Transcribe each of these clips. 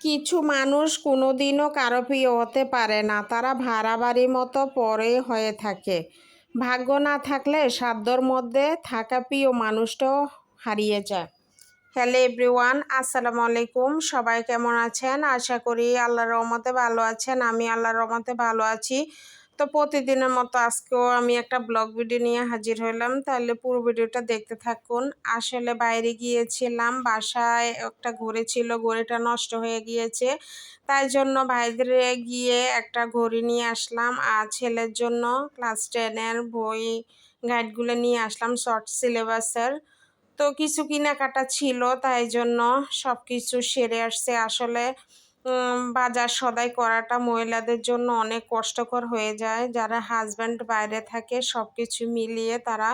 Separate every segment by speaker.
Speaker 1: কিছু মানুষ কোনোদিনও কারো প্রিয় হতে পারে না, তারা ভাড়া বাড়ির মতো পরে হয়ে থাকে। ভাগ্য না থাকলে সাধ্যর মধ্যে থাকা প্রিয় মানুষটাও হারিয়ে যায়। হ্যালো এভরিওয়ান, আসসালামু আলাইকুম। সবাই কেমন আছেন? আশা করি আল্লাহর রহমতে ভালো আছেন। আমি আল্লাহর রহমতে ভালো আছি। তো প্রতিদিনের মতো আজকেও আমি একটা ব্লগ ভিডিও নিয়ে হাজির হলাম, তাহলে পুরো ভিডিওটা দেখতে থাকুন। আসলে বাইরে গিয়েছিলাম, বাসায় একটা ঘড়ি ছিল, ঘড়িটা নষ্ট হয়ে গিয়েছে, তাই জন্য বাইরে গিয়ে একটা ঘড়ি নিয়ে আসলাম। আর ছেলের জন্য ক্লাস 10-এর বই গাইডগুলো নিয়ে আসলাম, শর্ট সিলেবাসের। তো কিছু কেনাকাটা ছিল, তাই জন্য সব কিছু সেরে আসছে। আসলে বাজার সদাই করাটা মহিলাদের জন্য অনেক কষ্টকর হয়ে যায়। যারা হাজব্যান্ড বাইরে থাকে সব কিছু মিলিয়ে তারা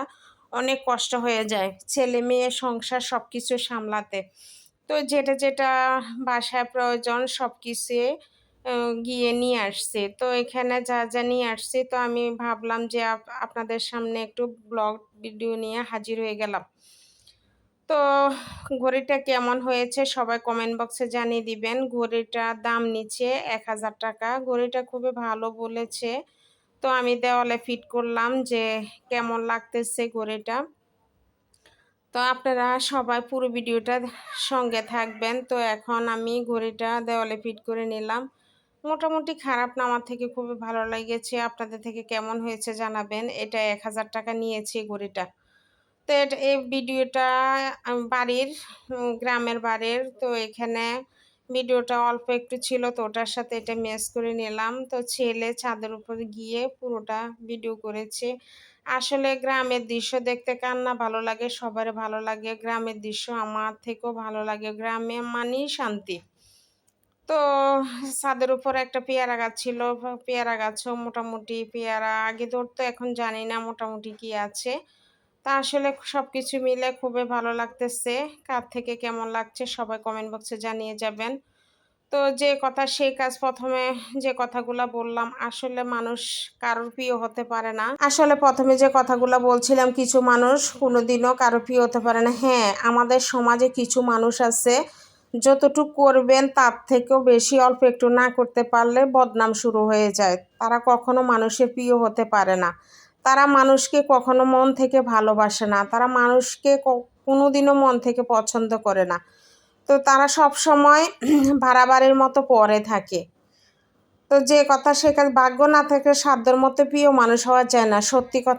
Speaker 1: অনেক কষ্ট হয়ে যায় ছেলে মেয়ে সংসার সব কিছু সামলাতে। তো যেটা যেটা বাসায় প্রয়োজন সব কিছু গিয়ে নিয়ে আসছি। তো এখানে যা যা নিয়ে আসছি, তো আমি ভাবলাম যে আপনাদের সামনে একটু ব্লগ ভিডিও নিয়ে হাজির হয়ে গেলাম। তো ঘড়িটা কেমন হয়েছে সবাই কমেন্ট বক্সে জানিয়ে দিবেন। ঘড়িটার দাম নিচ্ছে 1000 টাকা। ঘড়িটা খুবই ভালো বলেছে। তো আমি দেওয়ালে ফিট করলাম যে কেমন লাগতেছে ঘড়িটা। তো আপনারা সবাই পুরো ভিডিওটা সঙ্গে থাকবেন। তো এখন আমি ঘড়িটা দেওয়ালে ফিট করে নিলাম। মোটামুটি খারাপ না, আমার থেকে খুবই ভালো লেগেছে। আপনাদের থেকে কেমন হয়েছে জানাবেন। এটা 1000 টাকা নিয়েছে ঘড়িটা। তো এই ভিডিওটা বাড়ির গ্রামের বাড়ির। তো এখানে ভিডিওটা অল্প একটু ছিল, তো ওটার সাথে এটা ম্যাচ করে নিলাম। তো ছেলে ছাদের উপর গিয়ে পুরোটা ভিডিও করেছে। আসলে গ্রামের দৃশ্য দেখতে কার না ভালো লাগে, সবারই ভালো লাগে। গ্রামের দৃশ্য আমার থেকেও ভালো লাগে। গ্রামে মানেই শান্তি। তো ছাদের উপর একটা পেয়ারা গাছ ছিল, পেয়ারা গাছও মোটামুটি পেয়ারা আগে ধরতো, এখন জানি না মোটামুটি কি আছে। তা আসলে সবকিছু মিলে খুবই ভালো লাগতেছে। কার থেকে কেমন লাগছে সবাই কমেন্ট বক্সে জানিয়ে যাবেন। তো যে কথা সেই কাজ, প্রথমে যে কথাগুলা বললাম, আসলে মানুষ কারোর প্রিয় হতে পারে না। আসলে প্রথমে যে কথাগুলা বলছিলাম, কিছু মানুষ কোনোদিনও কারোর প্রিয় হতে পারে না। হ্যাঁ, আমাদের সমাজে কিছু মানুষ আছে, যতটুকু করবেন তার থেকেও বেশি অল্প একটু না করতে পারলে বদনাম শুরু হয়ে যায়। তারা কখনো মানুষের প্রিয় হতে পারে না। তারা মানুষকে কখনো মন থেকে ভালোবাসে না। তারা মানুষকে কোনোদিনও মন থেকে পছন্দ করে না। তো তারা সব সময় ভাড়া বাড়ির মতো পড়ে থাকে। তো যে কথা সে কাজ, ভাগ্য না থেকে সাধ্যের মতো প্রিয় মানুষ হওয়া যায় না, সত্যি কথা।